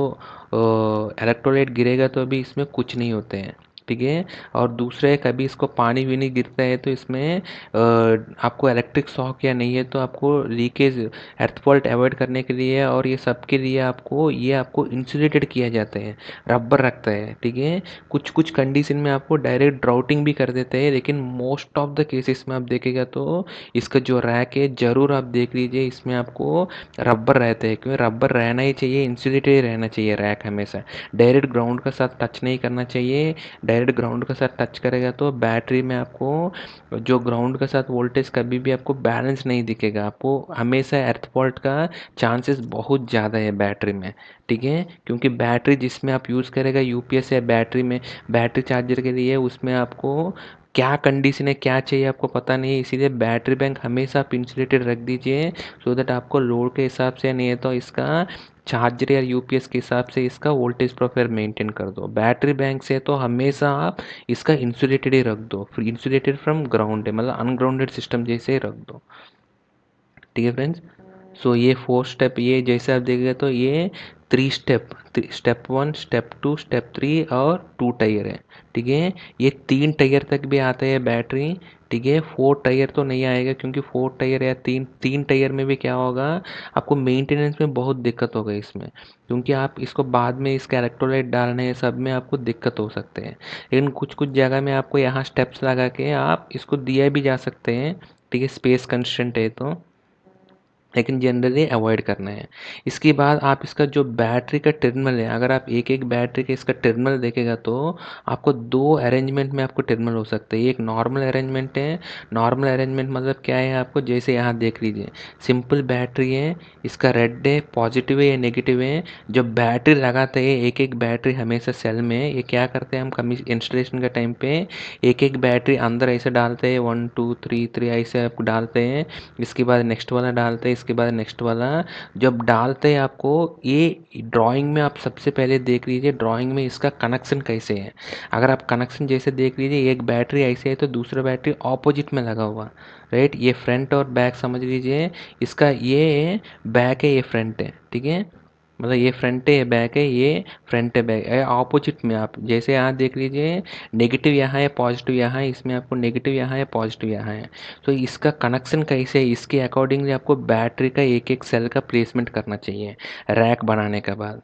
[SPEAKER 1] इलेक्ट्रोलाइट गिरेगा तो अभी इसमें कुछ नहीं होते हैं। ठीक है, और दूसरे कभी इसको पानी भी नहीं गिरता है तो इसमें आपको इलेक्ट्रिक शॉक या नहीं है तो आपको लीकेज अर्थ फॉल्ट अवॉइड करने के लिए और ये सब के लिए आपको ये आपको इंसुलेटेड किया जाता है, रबर रखता है। ठीक है, कुछ कुछ कंडीशन में आपको डायरेक्ट ड्राउटिंग भी कर देते हैं, लेकिन मोस्ट ऑफ द केसेस में आप देखेगा तो इसका जो रैक है ज़रूर आप देख लीजिए इसमें आपको रबर रहता है, क्योंकि रबर रहना ही चाहिए, इंसुलेटेड ही रहना चाहिए रैक हमेशा। डायरेक्ट ग्राउंड का साथ टच नहीं करना चाहिए। डायरेक्ट ग्राउंड के साथ टच करेगा तो बैटरी में आपको जो ग्राउंड के साथ वोल्टेज कभी भी आपको बैलेंस नहीं दिखेगा, आपको हमेशा अर्थ फॉल्ट का चांसेस बहुत ज़्यादा है बैटरी में। ठीक है, क्योंकि बैटरी जिसमें आप यूज़ करेगा यूपीएस या बैटरी में बैटरी चार्जर के लिए उसमें आपको क्या कंडीशन है क्या चाहिए आपको पता नहीं है, इसीलिए बैटरी बैंक हमेशा आप इंसुलेटेड रख दीजिए, सो दैट आपको लोड के हिसाब से नहीं है तो इसका चार्जर या यूपीएस के हिसाब से इसका वोल्टेज प्रोफाइल मेंटेन कर दो। बैटरी बैंक से तो हमेशा आप इसका इंसुलेटेड ही रख दो, इंसुलेटेड फ्रॉम ग्राउंड है मतलब अनग्राउंडेड सिस्टम जैसे ही रख दो। ठीक है फ्रेंड्स, सो ये 4 स्टेप ये जैसे आप देखिए तो ये 3 स्टेप, स्टेप 1 स्टेप 2 स्टेप 3 और 2 टायर है। ठीक है, ये 3 टायर तक भी आता है बैटरी। ठीक है, 4 टायर तो नहीं आएगा क्योंकि 4 टायर या तीन तीन टायर में भी क्या होगा आपको मेंटेनेंस में बहुत दिक्कत होगा इसमें, क्योंकि आप इसको बाद में इसका इलेक्ट्रोलाइट डालने हैं सब में आपको दिक्कत हो सकते हैं। लेकिन कुछ कुछ जगह में आपको यहाँ स्टेप्स लगा के आप इसको दिया भी जा सकते हैं। ठीक है, स्पेस कंस्ट्रेंट है तो, लेकिन जनरली अवॉइड करना है। इसके बाद आप इसका जो बैटरी का टर्मिनल है, अगर आप एक एक बैटरी का इसका टर्मिनल देखेगा तो आपको दो अरेंजमेंट में आपको टर्मिनल हो सकते हैं। एक नॉर्मल अरेंजमेंट है, नॉर्मल अरेंजमेंट मतलब क्या है आपको जैसे यहाँ देख लीजिए सिंपल बैटरी है, इसका रेड है पॉजिटिव है या नेगेटिव है। जो बैटरी लगाते हैं एक एक बैटरी हमेशा सेल में ये क्या करते हैं हम कमी इंस्टॉलेशन के टाइम पे एक एक बैटरी अंदर ऐसे डालते हैं 1 2 3 3 ऐसे आपको डालते हैं, इसके बाद नेक्स्ट वाला डालते हैं, इसके बाद नेक्स्ट वाला। जब डालते हैं आपको ये ड्राइंग में आप सबसे पहले देख लीजिए ड्राइंग में इसका कनेक्शन कैसे है। अगर आप कनेक्शन जैसे देख लीजिए एक बैटरी ऐसे है तो दूसरा बैटरी ऑपोजिट में लगा हुआ, राइट। ये फ्रंट और बैक समझ लीजिए, इसका ये बैक है ये फ्रंट है। ठीक है, मतलब ये फ्रंट है, ये बैक है, ये फ्रंट है, बैक है, ऑपोजिट में आप जैसे यहाँ देख लीजिए, नेगेटिव यहाँ है, पॉजिटिव यहाँ है, इसमें आपको नेगेटिव यहाँ है, पॉजिटिव यहाँ है। तो इसका कनेक्शन कैसे है, इसके अकॉर्डिंगली आपको बैटरी का एक एक सेल का प्लेसमेंट करना चाहिए रैक बनाने के बाद,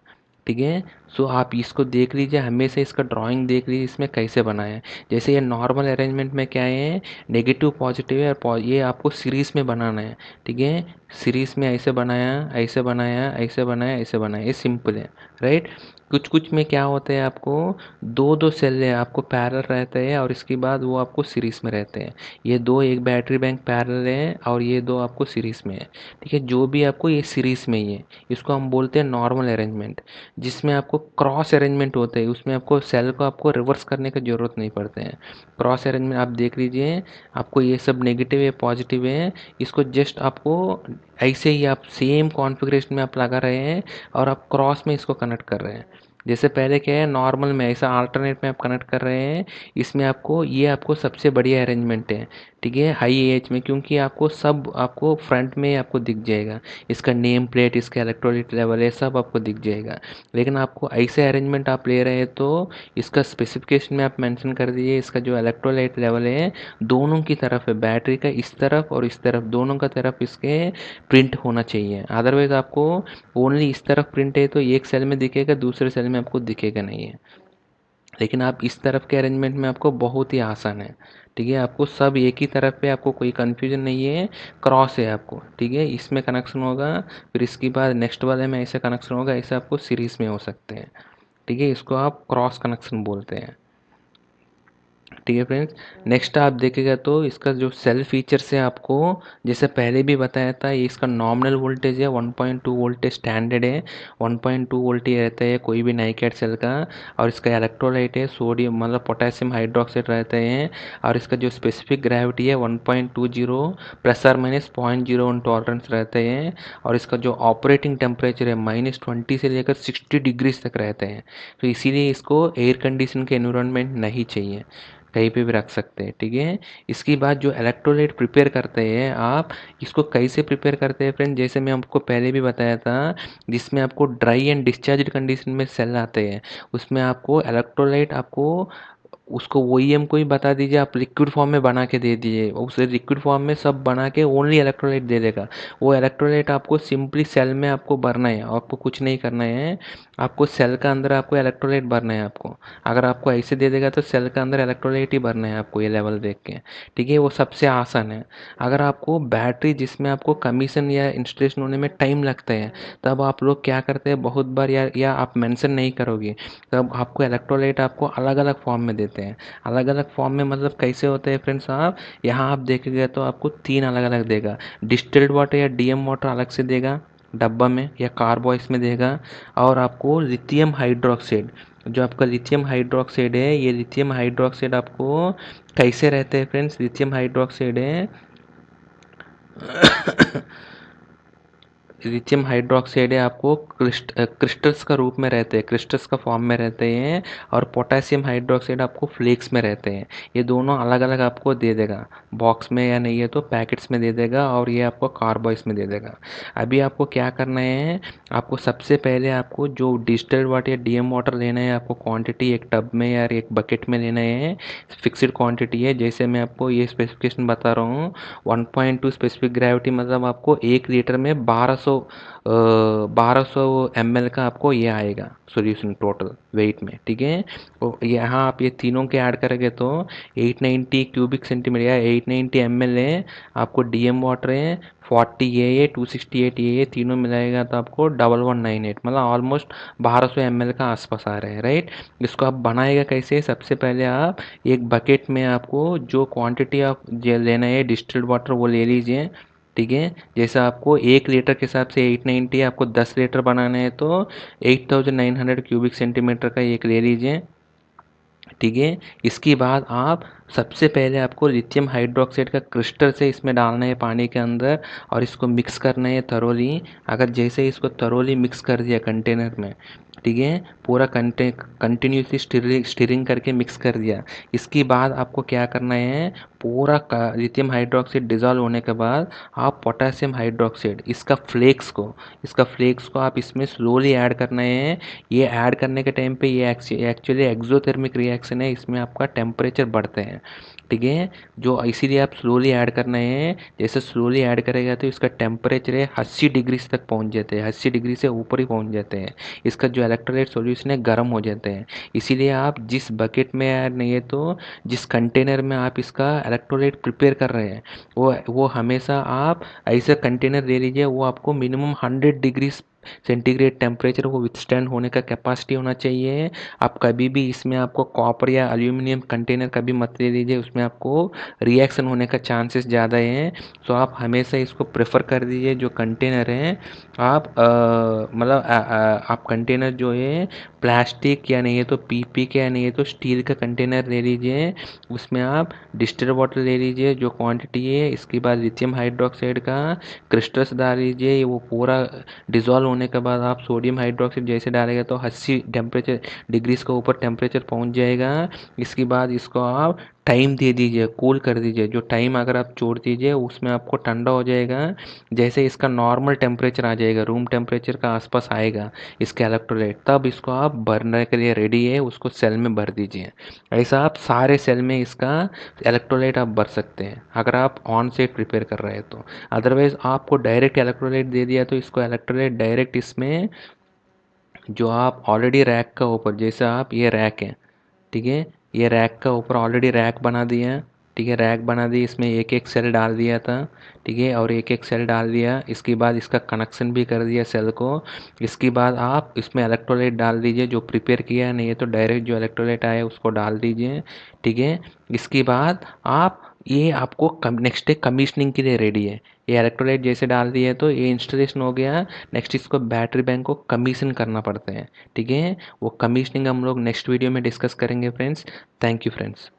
[SPEAKER 1] ठीक है। सो आप इसको देख लीजिए, हमेशा इसका ड्राइंग देख लीजिए इसमें कैसे बनाया है। जैसे ये नॉर्मल अरेंजमेंट में क्या है, नेगेटिव पॉजिटिव है, और ये आपको सीरीज में बनाना है, ठीक है। सीरीज में ऐसे बनाया, ऐसे बनाया, ऐसे बनाया, ऐसे बनाया, ये सिंपल है, राइट। कुछ कुछ में क्या होता है, आपको दो दो सेल है आपको पैरेलल रहते हैं, और इसके बाद वो आपको सीरीज में रहते हैं। ये दो, एक बैटरी बैंक पैरेलल है और ये दो आपको सीरीज में है, ठीक है। जो भी आपको ये सीरीज में ही है, इसको हम बोलते हैं नॉर्मल अरेंजमेंट। जिसमें आपको क्रॉस अरेंजमेंट होते हैं, उसमें आपको सेल को आपको रिवर्स करने की ज़रूरत नहीं पड़ते हैं। क्रॉस अरेंजमेंट आप देख लीजिए, आपको ये सब नेगेटिव है, पॉजिटिव है, इसको जस्ट आपको ऐसे ही आप सेम कॉन्फ़िगरेशन में आप लगा रहे हैं और आप क्रॉस में इसको कनेक्ट कर रहे हैं। जैसे पहले क्या है, नॉर्मल में ऐसा अल्टरनेट में आप कनेक्ट कर रहे हैं, इसमें आपको ये आपको सबसे बढ़िया अरेंजमेंट है, ठीक है, हाई एज में, क्योंकि आपको सब आपको फ्रंट में आपको दिख जाएगा। इसका नेम प्लेट, इसका इलेक्ट्रोलाइट लेवल है, सब आपको दिख जाएगा। लेकिन आपको ऐसे अरेंजमेंट आप ले रहे हैं तो इसका स्पेसिफिकेशन में आप मेंशन कर दीजिए, इसका जो इलेक्ट्रोलाइट लेवल है दोनों की तरफ है, बैटरी का इस तरफ और इस तरफ, दोनों का तरफ इसके प्रिंट होना चाहिए। अदरवाइज आपको ओनली इस तरफ प्रिंट है तो एक सेल में दिखेगा, दूसरे सेल में आपको दिखेगा नहीं है। लेकिन आप इस तरफ के अरेंजमेंट में आपको बहुत ही आसान है, ठीक है। आपको सब एक ही तरफ पे, आपको कोई कन्फ्यूजन नहीं है, क्रॉस है आपको, ठीक है। इसमें कनेक्शन होगा, फिर इसके बाद नेक्स्ट वाले में ऐसे कनेक्शन होगा, ऐसे आपको सीरीज में हो सकते हैं, ठीक है। इसको आप क्रॉस कनेक्शन बोलते हैं, ठीक है फ्रेंड्स। नेक्स्ट आप देखेगा तो इसका जो सेल फीचर्स है, आपको जैसे पहले भी बताया था, ये इसका नॉमिनल वोल्टेज है 1.2 वोल्टेज स्टैंडर्ड है, 1.2 वोल्ट ही रहता है कोई भी नाइकेट सेल का। और इसका इलेक्ट्रोलाइट है सोडियम, मतलब पोटेशियम हाइड्रोक्साइड रहते हैं। और इसका जो स्पेसिफिक ग्रेविटी है 1.20 प्लस और माइनस 0.01 टॉलरेंस रहते हैं। और इसका जो ऑपरेटिंग टेम्परेचर है -20 से लेकर 60 डिग्रीज तक रहते हैं। तो इसीलिए इसको एयर कंडीशन के एनवायरनमेंट नहीं चाहिए, कहीं पे भी रख सकते हैं, ठीक है। इसके बाद जो इलेक्ट्रोलाइट प्रिपेयर करते हैं आप, इसको कैसे प्रिपेयर करते हैं फ्रेंड, जैसे मैं आपको पहले भी बताया था, जिसमें आपको ड्राई एंड डिस्चार्ज कंडीशन में सेल आते हैं, उसमें आपको इलेक्ट्रोलाइट आपको उसको ओईएम को ही बता दीजिए, आप लिक्विड फॉर्म में बना के दे दीजिए, उसे लिक्विड फॉर्म में सब बना के ओनली इलेक्ट्रोलाइट दे देगा। वो इलेक्ट्रोलाइट आपको सिंपली सेल में आपको भरना है, आपको कुछ नहीं करना है। आपको सेल का अंदर आपको इलेक्ट्रोलाइट भरना है आपको। अगर आपको ऐसे दे देगा तो सेल का अंदर इलेक्ट्रोलाइट ही भरना है आपको, ये लेवल देख के, ठीक है। वो सबसे आसान है। अगर आपको बैटरी जिसमें आपको कमीशन या इंस्टॉलेशन होने में टाइम लगता है, तब आप लोग क्या करते हैं, बहुत बार या आप मेंशन नहीं करोगे, तब आपको इलेक्ट्रोलाइट आपको अलग अलग फॉर्म में देते हैं। अलग अलग फॉर्म में मतलब कैसे होते हैं फ्रेंड्स, आप यहाँ आप देखेंगे तो आपको तीन अलग अलग देगा। डिस्टिल्ड वाटर या डीएम वाटर अलग से देगा डब्बा में, या कार्बोइस में देगा। और आपको लिथियम हाइड्रोक्साइड, जो आपका लिथियम हाइड्रोक्साइड है, ये लिथियम हाइड्रोक्साइड आपको कैसे रहते हैं फ्रेंड्स, लिथियम हाइड्रोक्साइड है लिथियम हाइड्रोक्साइड है आपको क्रिस्टल्स का रूप में रहते हैं, क्रिस्टल्स का फॉर्म में रहते हैं। और पोटेशियम हाइड्रोक्साइड आपको फ्लेक्स में रहते हैं। ये दोनों अलग अलग आपको दे देगा, बॉक्स में या नहीं है तो पैकेट्स में दे देगा, और ये आपको कार्बोइस में दे देगा। अभी आपको क्या करना है, आपको सबसे पहले आपको जो डिस्टिल्ड वाटर या डीएम वाटर लेना है, आपको क्वांटिटी एक टब में या एक बकेट में लेना है, फिक्स्ड क्वांटिटी है। जैसे मैं आपको ये स्पेसिफिकेशन बता रहा हूँ, 1.2 स्पेसिफिक ग्रेविटी, मतलब आपको 1 लीटर में 1200 ml का आपको ये आएगा सॉल्यूशन टोटल वेट में, ठीक है। तो यहाँ आप ये तीनों के ऐड करेंगे तो 890 क्यूबिक सेंटीमीटर या 890 ml है आपको, डीएम वाटर है 40 ये 268 ये तीनों मिलाएगा तो आपको 1198, मतलब ऑलमोस्ट 1200 ml का आसपास आ रहा है, राइट। इसको आप बनाएगा कैसे, सबसे पहले आप एक बकेट में आपको जो क्वांटिटी आप लेना है डिस्टिल्ड वाटर वो ले लीजिए, ठीक है। जैसा आपको 1 लीटर के हिसाब से 890, आपको 10 लीटर बनाना है तो 8900 क्यूबिक सेंटीमीटर का एक ले लीजिए, ठीक है। इसके बाद आप सबसे पहले आपको लिथियम हाइड्रोक्साइड का क्रिस्टल से इसमें डालना है पानी के अंदर, और इसको मिक्स करना है थरोली। अगर जैसे ही इसको थरोली मिक्स कर दिया कंटेनर में, ठीक है, पूरा कंटिन्यूसली स्टिरिंग करके मिक्स कर दिया, इसके बाद आपको क्या करना है, पूरा लिथियम हाइड्रोक्साइड डिज़ोल्व होने के बाद आप पोटेशियम हाइड्रोक्साइड इसका फ्लेक्स को आप इसमें स्लोली ऐड करना है। ये ऐड करने के टाइम पे ये एक्चुअली एक्सोथर्मिक रिएक्शन है, इसमें आपका टेम्परेचर बढ़ते हैं, ठीक है। जो इसीलिए आप स्लोली ऐड करना है। जैसे स्लोली ऐड करेगा तो इसका टेम्परेचर है 80 डिग्री तक पहुंच जाते हैं, 80 डिग्री से ऊपर ही पहुंच जाते हैं। इसका जो इलेक्ट्रोलाइट सॉल्यूशन है गर्म हो जाते हैं। इसीलिए आप जिस बकेट में या नहीं है तो जिस कंटेनर में आप इसका इलेक्ट्रोलाइट प्रिपेयर कर रहे हैं वो हमेशा आप ऐसा कंटेनर ले लीजिए, वो आपको मिनिमम 100 डिग्री सेंटीग्रेड टेम्परेचर को विथस्टैंड होने का कैपेसिटी होना चाहिए। आप कभी भी इसमें आपको कॉपर या एल्यूमिनियम कंटेनर कभी मत ले लीजिए, उसमें आपको रिएक्शन होने का चांसेस ज़्यादा हैं। तो आप हमेशा इसको प्रेफर कर दीजिए जो कंटेनर हैं आप मतलब आप कंटेनर जो है प्लास्टिक या नहीं है तो पीपी के या नहीं है तो स्टील का कंटेनर ले लीजिए। उसमें आप डिस्टिल वाटर ले लीजिए जो क्वांटिटी है। इसके बाद लिथियम हाइड्रोक्साइड का क्रिस्टल्स डाल लीजिए। वो पूरा डिज़ोल्व होने के बाद आप सोडियम हाइड्रोक्साइड जैसे डालेगा तो 80 टेम्परेचर डिग्रीज के ऊपर टेम्परेचर पहुंच जाएगा। इसके बाद इसको आप टाइम दे दीजिए, कूल कर दीजिए। जो टाइम अगर आप छोड़ दीजिए उसमें आपको ठंडा हो जाएगा। जैसे इसका नॉर्मल टेम्परेचर आ जाएगा, रूम टेम्परेचर का आसपास आएगा इसके इलेक्ट्रोलाइट, तब इसको आप भरने के लिए रेडी है, उसको सेल में भर दीजिए। ऐसा आप सारे सेल में इसका इलेक्ट्रोलाइट आप भर सकते हैं अगर आप ऑन सेट प्रिपेयर कर रहे हैं तो। अदरवाइज आपको डायरेक्ट इलेक्ट्रोलाइट दे दिया तो इसको इलेक्ट्रोलाइट डायरेक्ट इसमें जो आप ऑलरेडी रैक का ऊपर, जैसे आप ये रैक है, ठीक है, ये रैक का ऊपर ऑलरेडी रैक बना दिया है, ठीक है, रैक बना दी, इसमें एक एक सेल डाल दिया था, ठीक है, और एक एक सेल डाल दिया। इसके बाद इसका कनेक्शन भी कर दिया सेल को। इसके बाद आप इसमें इलेक्ट्रोलाइट डाल दीजिए जो प्रिपेयर किया है, नहीं है तो डायरेक्ट जो इलेक्ट्रोलाइट आया उसको डाल दीजिए, ठीक है। इसके बाद आप ये आपको नेक्स्ट डे कमीशनिंग के लिए रेडी है। ये इलेक्ट्रोलाइट जैसे डाल दिए तो ये इंस्टॉलेशन हो गया। नेक्स्ट इसको बैटरी बैंक को कमीशन करना पड़ता है, ठीक है। वो कमीशनिंग हम लोग नेक्स्ट वीडियो में डिस्कस करेंगे फ्रेंड्स। Thank you friends.